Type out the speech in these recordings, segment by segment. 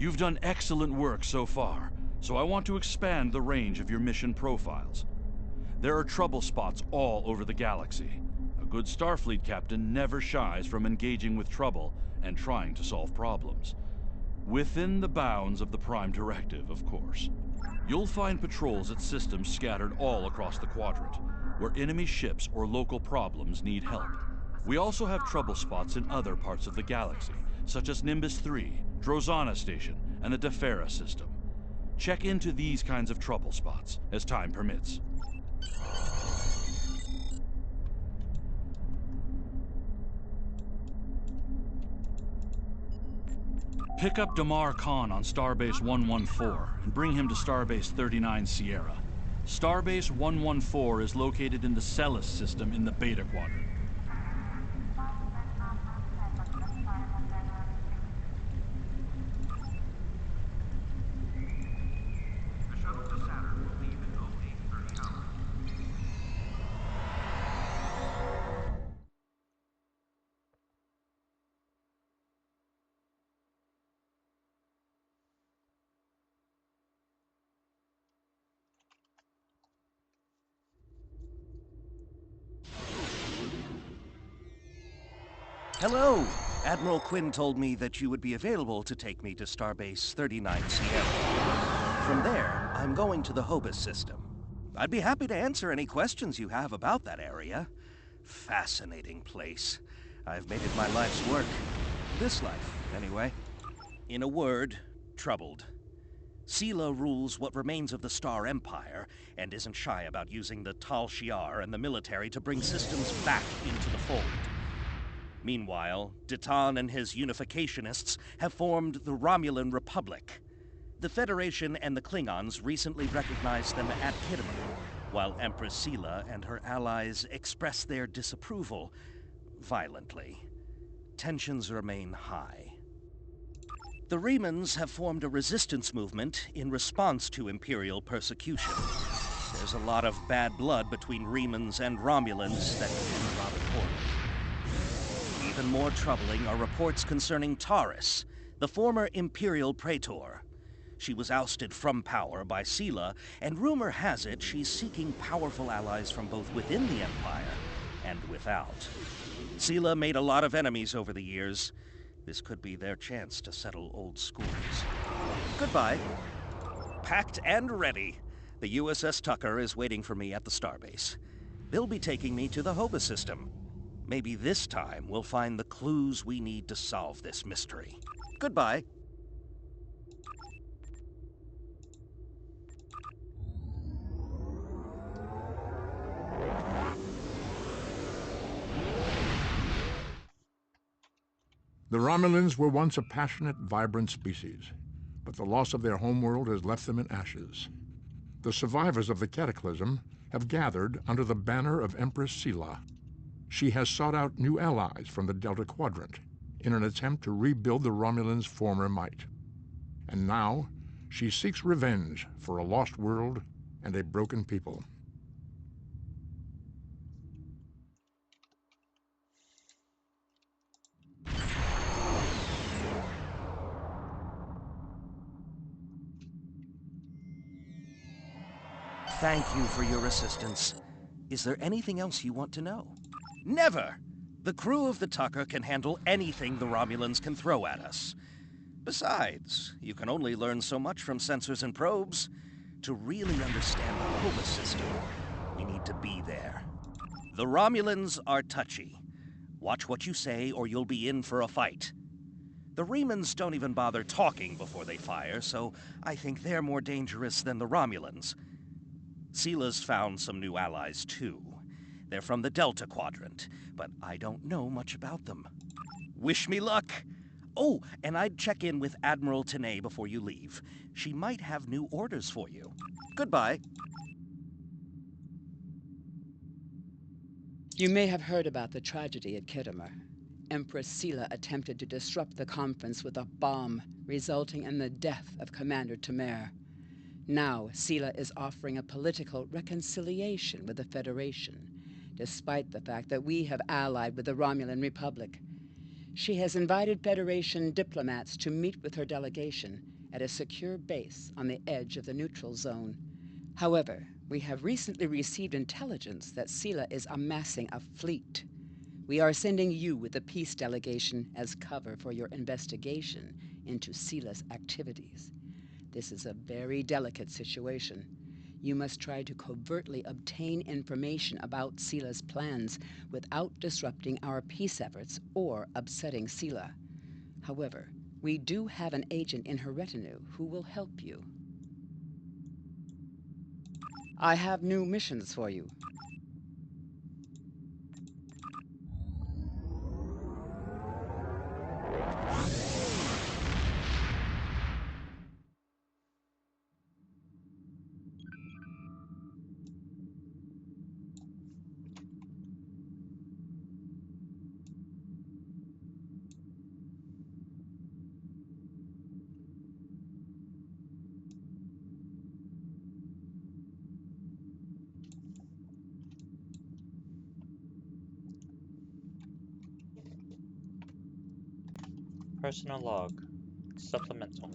You've done excellent work so far, so I want to expand the range of your mission profiles. There are trouble spots all over the galaxy. A good Starfleet captain never shies from engaging with trouble and trying to solve problems. Within the bounds of the Prime Directive, of course. You'll find patrols at systems scattered all across the quadrant, where enemy ships or local problems need help. We also have trouble spots in other parts of the galaxy, such as Nimbus 3, Drozana Station, and the Defera system. Check into these kinds of trouble spots, as time permits. Pick up Damar Khan on Starbase 114 and bring him to Starbase 39 Sierra. Starbase 114 is located in the Celis system in the Beta Quadrant. Hello! Admiral Quinn told me that you would be available to take me to Starbase 39 Sierra. From there, I'm going to the Hobus system. I'd be happy to answer any questions you have about that area. Fascinating place. I've made it my life's work. This life, anyway. In a word, troubled. Sela rules what remains of the Star Empire, and isn't shy about using the Tal Shiar and the military to bring systems back into the fold. Meanwhile, Ditan and his unificationists have formed the Romulan Republic. The Federation and the Klingons recently recognized them at Khitomer, while Empress Sela and her allies express their disapproval violently. Tensions remain high. The Remans have formed a resistance movement in response to Imperial persecution. There's a lot of bad blood between Remans and Romulans that can end rather poorly. Even more troubling are reports concerning Taris, the former Imperial Praetor. She was ousted from power by Sela, and rumor has it she's seeking powerful allies from both within the Empire and without. Sela made a lot of enemies over the years. This could be their chance to settle old scores. Goodbye. Packed and ready. The USS Tucker is waiting for me at the starbase. They'll be taking me to the Hobus system. Maybe this time we'll find the clues we need to solve this mystery. Goodbye. The Romulans were once a passionate, vibrant species, but the loss of their homeworld has left them in ashes. The survivors of the Cataclysm have gathered under the banner of Empress Sela. She has sought out new allies from the Delta Quadrant in an attempt to rebuild the Romulans' former might. And now, she seeks revenge for a lost world and a broken people. Thank you for your assistance. Is there anything else you want to know? Never! The crew of the Tucker can handle anything the Romulans can throw at us. Besides, you can only learn so much from sensors and probes. To really understand the Hobus system, we need to be there. The Romulans are touchy. Watch what you say or you'll be in for a fight. The Remans don't even bother talking before they fire, so I think they're more dangerous than the Romulans. Sela's found some new allies, too. They're from the Delta Quadrant, but I don't know much about them. Wish me luck! Oh, and I'd check in with Admiral Tenay before you leave. She might have new orders for you. Goodbye. You may have heard about the tragedy at Khitomer. Empress Sela attempted to disrupt the conference with a bomb, resulting in the death of Commander Temer. Now, Sela is offering a political reconciliation with the Federation, despite the fact that we have allied with the Romulan Republic. She has invited Federation diplomats to meet with her delegation at a secure base on the edge of the neutral zone. However, we have recently received intelligence that Sela is amassing a fleet. We are sending you with the peace delegation as cover for your investigation into Sela's activities. This is a very delicate situation. You must try to covertly obtain information about Sela's plans without disrupting our peace efforts or upsetting Sela. However, we do have an agent in her retinue who will help you. I have new missions for you. Personal log. Supplemental.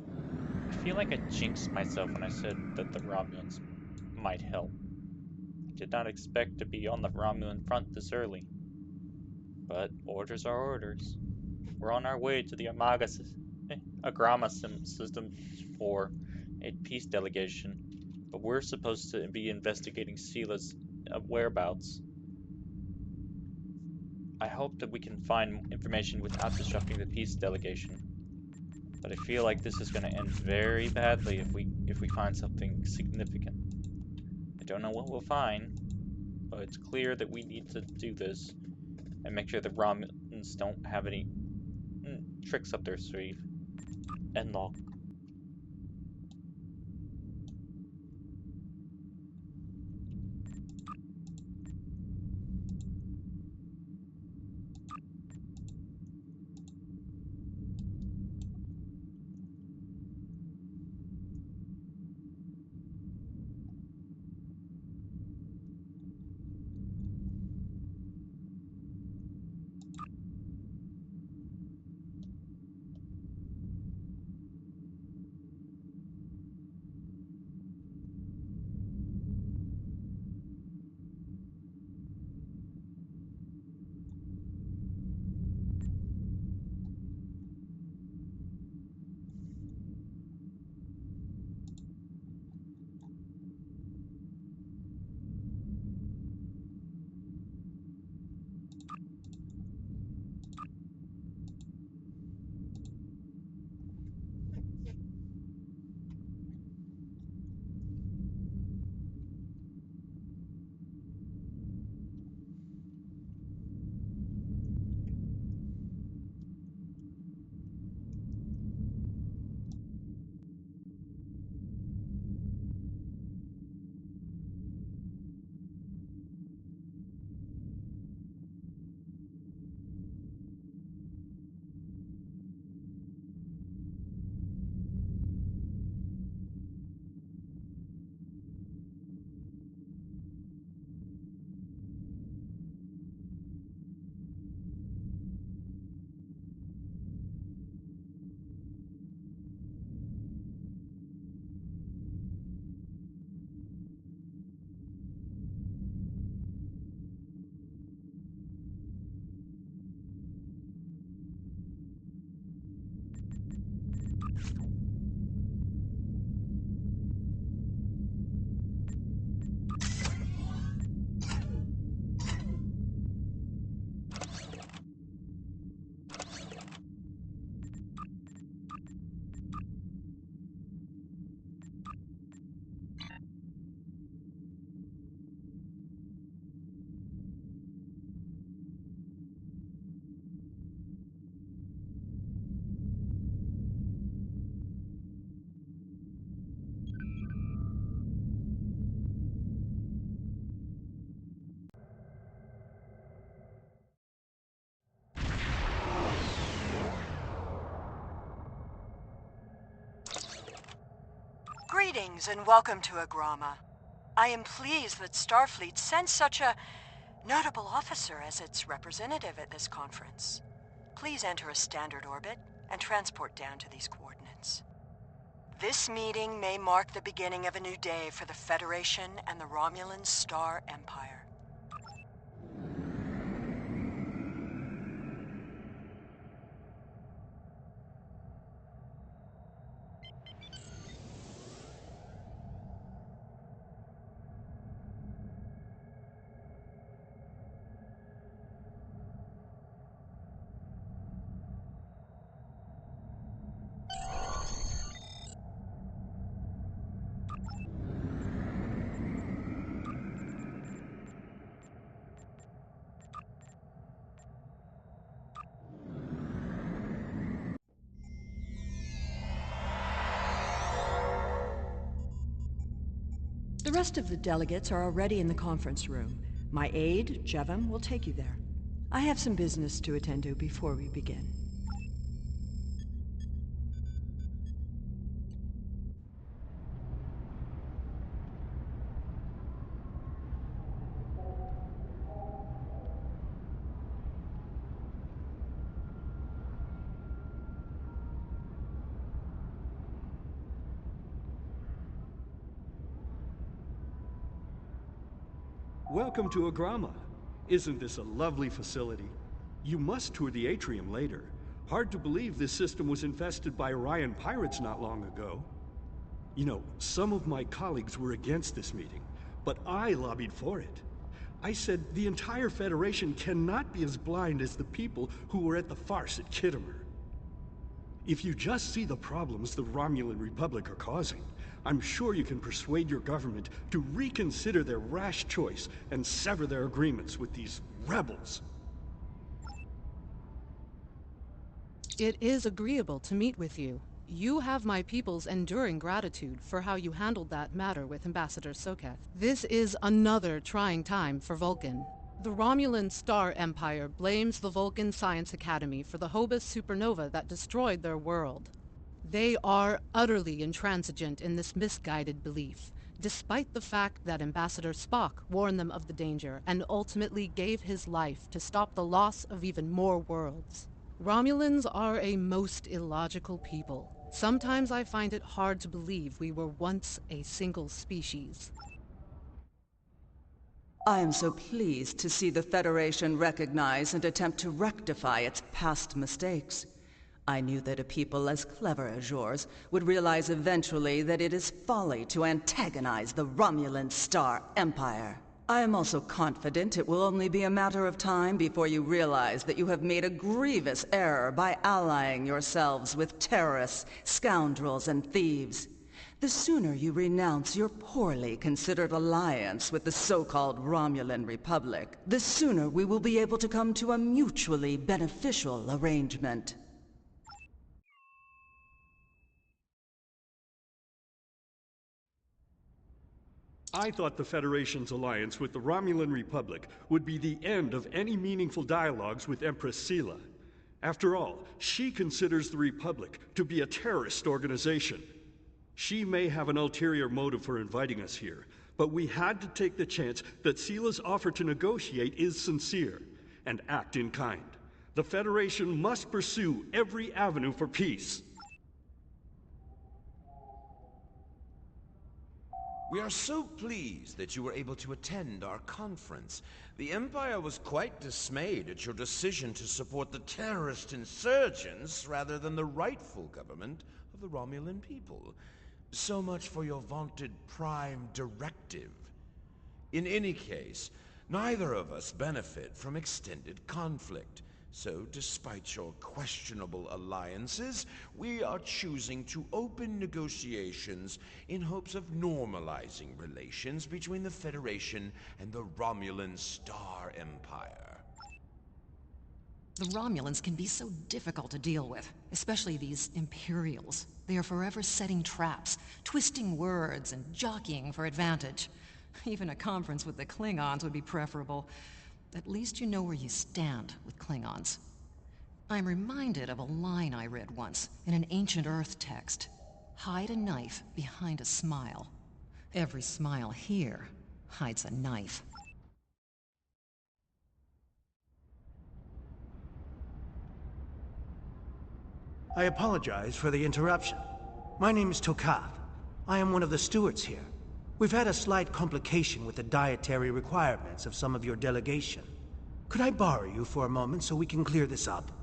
I feel like I jinxed myself when I said that the Romulans might help. I did not expect to be on the Romulan front this early. But orders are orders. We're on our way to the Agrama system for a peace delegation, but we're supposed to be investigating Sela's whereabouts. I hope that we can find information without disrupting the peace delegation, but I feel like this is going to end very badly if we find something significant. I don't know what we'll find, but it's clear that we need to do this and make sure the Romulans don't have any tricks up their sleeve. End log. Greetings and welcome to Agrama. I am pleased that Starfleet sent such a notable officer as its representative at this conference. please enter a standard orbit and transport down to these coordinates. This meeting may mark the beginning of a new day for the Federation and the Romulan Star Empire. The rest of the delegates are already in the conference room. My aide, Jevem, will take you there. I have some business to attend to before we begin. Welcome to Agrama. Isn't this a lovely facility? You must tour the atrium later. Hard to believe this system was infested by Orion pirates not long ago. You know, some of my colleagues were against this meeting, but I lobbied for it. I said the entire Federation cannot be as blind as the people who were at the farce at Khitomer. If you just see the problems the Romulan Republic are causing, I'm sure you can persuade your government to reconsider their rash choice and sever their agreements with these rebels. It is agreeable to meet with you. You have my people's enduring gratitude for how you handled that matter with Ambassador Soketh. This is another trying time for Vulcan. The Romulan Star Empire blames the Vulcan Science Academy for the Hobus supernova that destroyed their world. They are utterly intransigent in this misguided belief, despite the fact that Ambassador Spock warned them of the danger and ultimately gave his life to stop the loss of even more worlds. Romulans are a most illogical people. Sometimes I find it hard to believe we were once a single species. I am so pleased to see the Federation recognize and attempt to rectify its past mistakes. I knew that a people as clever as yours would realize eventually that it is folly to antagonize the Romulan Star Empire. I am also confident it will only be a matter of time before you realize that you have made a grievous error by allying yourselves with terrorists, scoundrels, and thieves. The sooner you renounce your poorly considered alliance with the so-called Romulan Republic, the sooner we will be able to come to a mutually beneficial arrangement. I thought the Federation's alliance with the Romulan Republic would be the end of any meaningful dialogues with Empress Sela. After all, she considers the Republic to be a terrorist organization. She may have an ulterior motive for inviting us here, but we had to take the chance that Sela's offer to negotiate is sincere, and act in kind. The Federation must pursue every avenue for peace. We are so pleased that you were able to attend our conference. The Empire was quite dismayed at your decision to support the terrorist insurgents rather than the rightful government of the Romulan people. So much for your vaunted Prime Directive. In any case, neither of us benefit from extended conflict. So, despite your questionable alliances, we are choosing to open negotiations in hopes of normalizing relations between the Federation and the Romulan Star Empire. The Romulans can be so difficult to deal with, especially these Imperials. They are forever setting traps, twisting words, and jockeying for advantage. Even a conference with the Klingons would be preferable. At least you know where you stand with Klingons. I'm reminded of a line I read once in an ancient Earth text. Hide a knife behind a smile. Every smile here hides a knife. I apologize for the interruption. My name is Tokav. I am one of the stewards here. We've had a slight complication with the dietary requirements of some of your delegation. Could I borrow you for a moment so we can clear this up?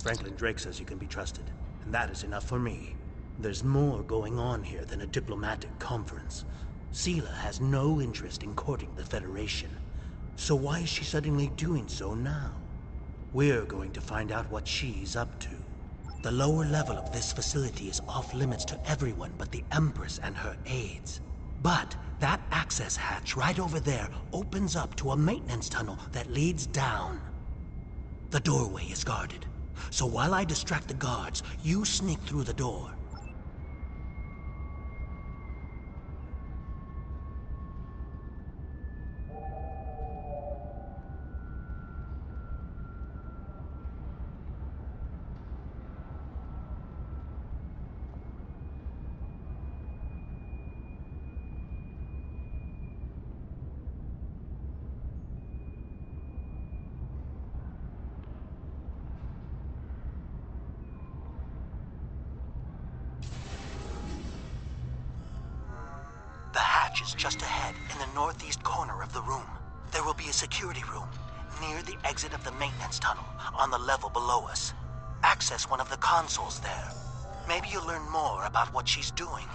Franklin Drake says you can be trusted, and that is enough for me. There's more going on here than a diplomatic conference. Sela has no interest in courting the Federation. So why is she suddenly doing so now? We're going to find out what she's up to. The lower level of this facility is off limits to everyone but the Empress and her aides. But that access hatch right over there opens up to a maintenance tunnel that leads down. The doorway is guarded. So while I distract the guards, you sneak through the door. Is just ahead in the northeast corner of the room. There will be a security room near the exit of the maintenance tunnel on the level below us. Access one of the consoles there. Maybe you'll learn more about what she's doing.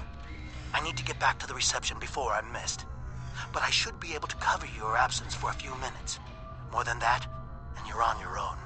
I need to get back to the reception before I'm missed. But I should be able to cover your absence for a few minutes. More than that, and you're on your own.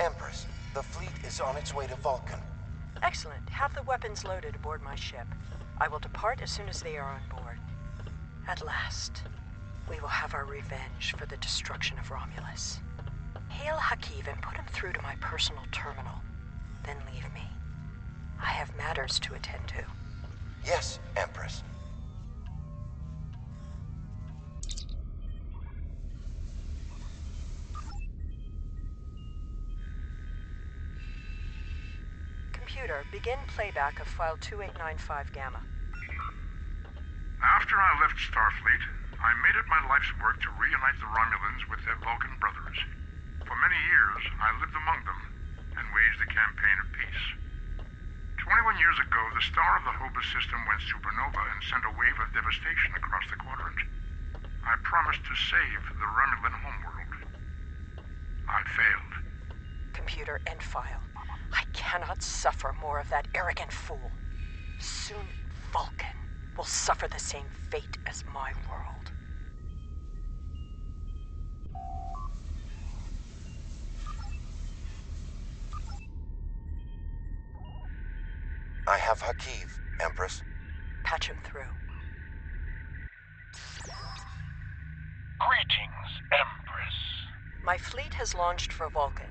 Empress, the fleet is on its way to Vulcan. Excellent. Have the weapons loaded aboard my ship. I will depart as soon as they are on board. At last, we will have our revenge for the destruction of Romulus. Hail Hakiv and put him through to my personal terminal. Then leave me. I have matters to attend to. Yes, Empress. Computer, begin playback of file 2895 Gamma. After I left Starfleet, I made it my life's work to reunite the Romulans with their Vulcan brothers. For many years, I lived among them and waged a campaign of peace. 21 years ago, the star of the Hobus system went supernova and sent a wave of devastation across the quadrant. I promised to save the Romulan homeworld. I failed. Computer, end file. I cannot suffer more of that arrogant fool. Soon, Vulcan will suffer the same fate as my world. I have Hakiv, Empress. Patch him through. Greetings, Empress. My fleet has launched for Vulcan.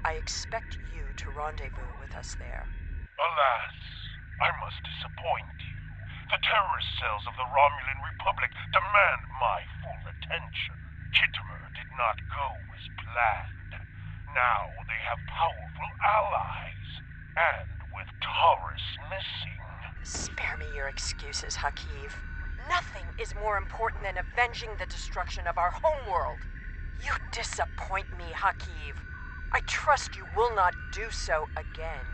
I expect you to rendezvous with us there. Alas, I must disappoint you. The terrorist cells of the Romulan Republic demand my full attention. Khitomer did not go as planned. Now they have powerful allies, and with Taurus missing... Spare me your excuses, Hakiv. Nothing is more important than avenging the destruction of our homeworld. You disappoint me, Hakiv. I trust you will not do so again.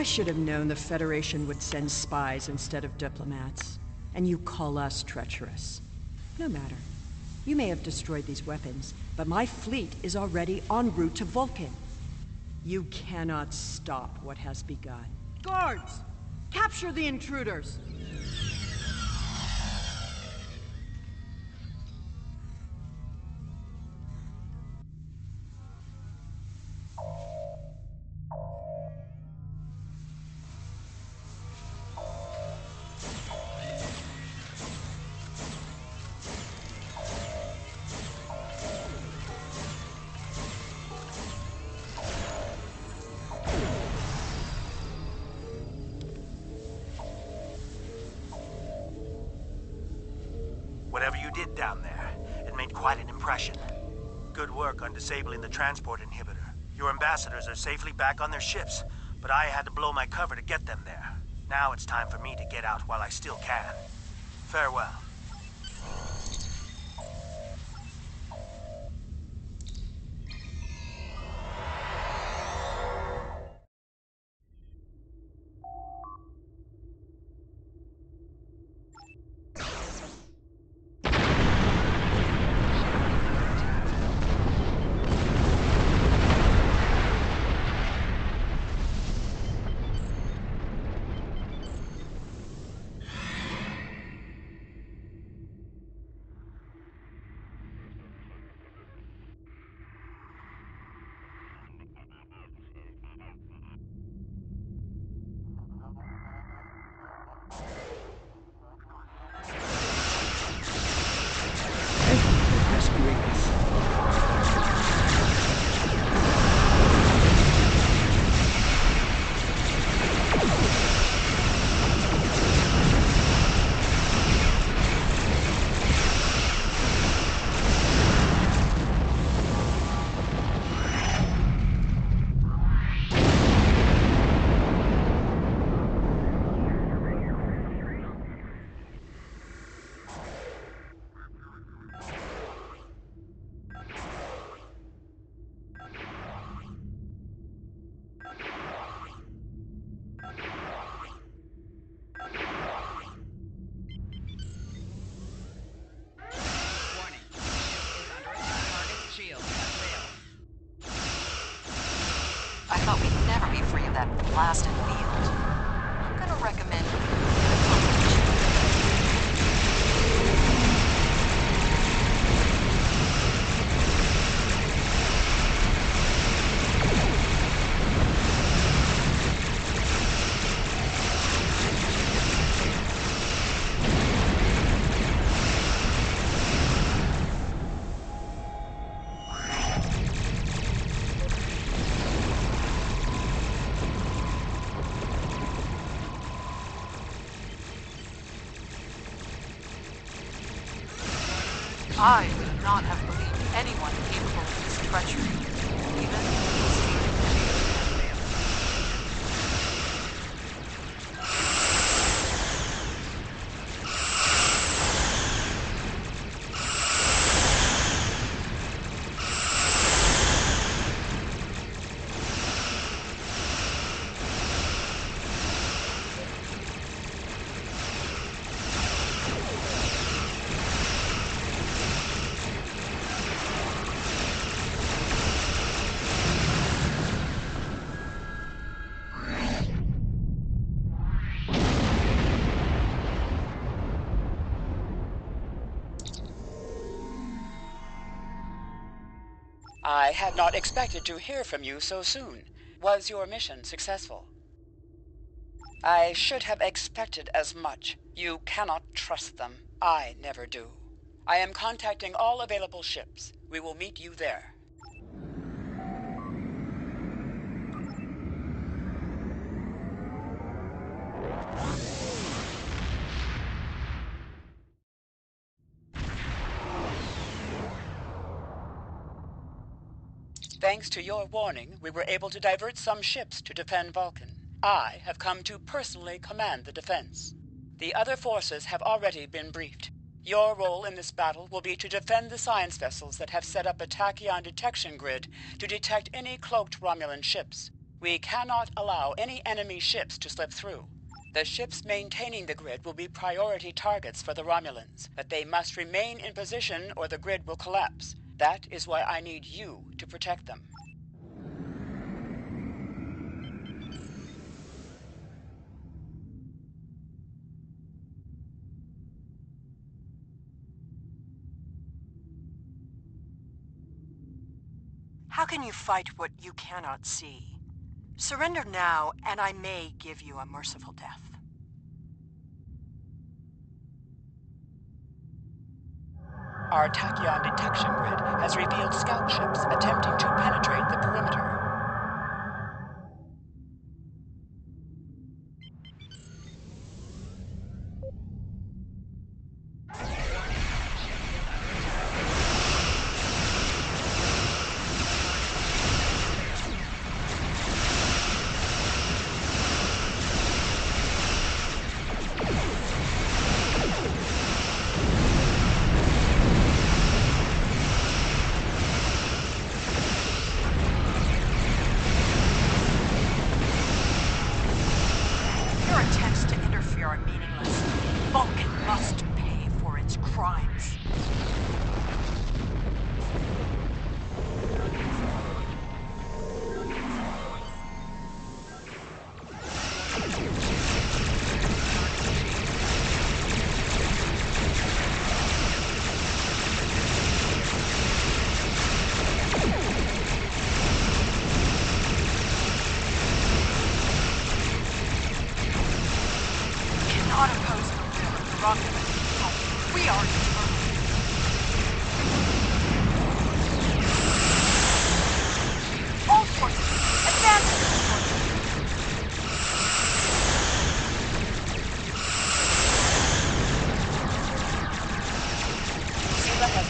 I should have known the Federation would send spies instead of diplomats. And you call us treacherous. No matter. You may have destroyed these weapons, but my fleet is already en route to Vulcan. You cannot stop what has begun. Guards! Capture the intruders! Whatever you did down there, it made quite an impression. Good work on disabling the transport inhibitor. Your ambassadors are safely back on their ships, but I had to blow my cover to get them there. Now it's time for me to get out while I still can. Farewell. I thought we'd never be free of that blasted field. I'm gonna recommend you get a comfort check. I would not have believed anyone capable of this treachery, even I had not expected to hear from you so soon. Was your mission successful? I should have expected as much. You cannot trust them. I never do. I am contacting all available ships. We will meet you there. Thanks to your warning, we were able to divert some ships to defend Vulcan. I have come to personally command the defense. The other forces have already been briefed. Your role in this battle will be to defend the science vessels that have set up a tachyon detection grid to detect any cloaked Romulan ships. We cannot allow any enemy ships to slip through. The ships maintaining the grid will be priority targets for the Romulans, but they must remain in position or the grid will collapse. That is why I need you to protect them. How can you fight what you cannot see? Surrender now, and I may give you a merciful death. Our tachyon detection grid has revealed scout ships attempting to penetrate the perimeter.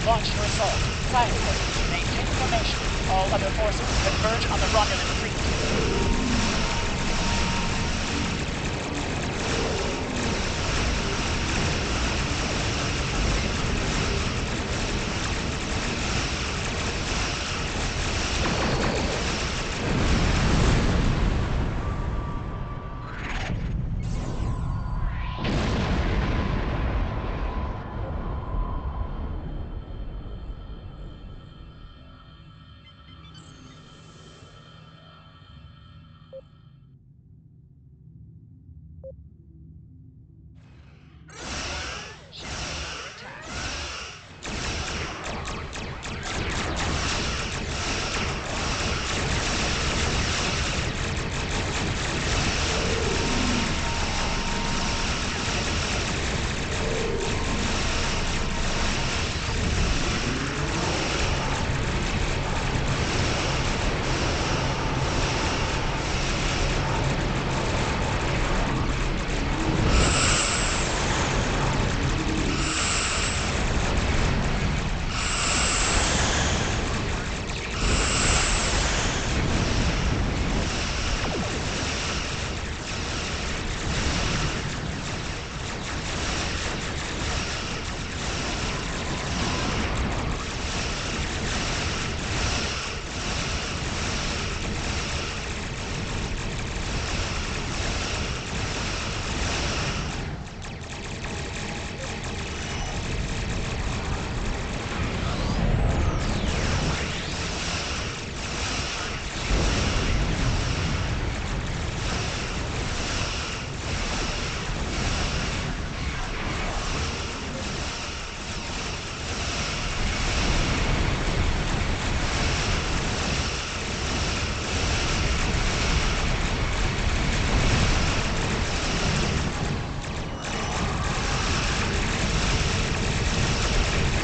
Launch your assault. Silently. Maintain formation. All other forces converge on the Romulan fleet.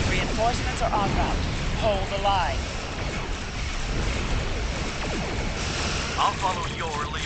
Reinforcements are en route. Hold the line. I'll follow your lead.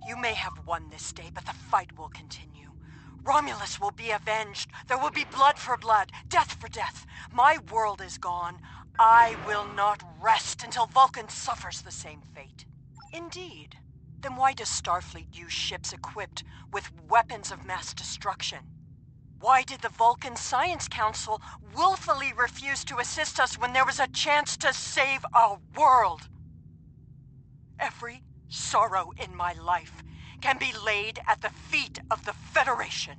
You may have won this day, but the fight will continue. Romulus will be avenged. There will be blood for blood, death for death. My world is gone. I will not rest until Vulcan suffers the same fate. Indeed. Then why does Starfleet use ships equipped with weapons of mass destruction? Why did the Vulcan Science Council willfully refuse to assist us when there was a chance to save our world? Every sorrow in my life can be laid at the feet of the Federation.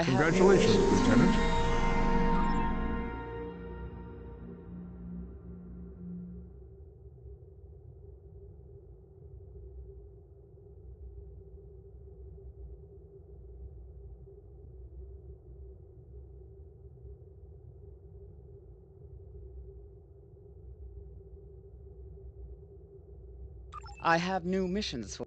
Congratulations, Lieutenant. I have new missions for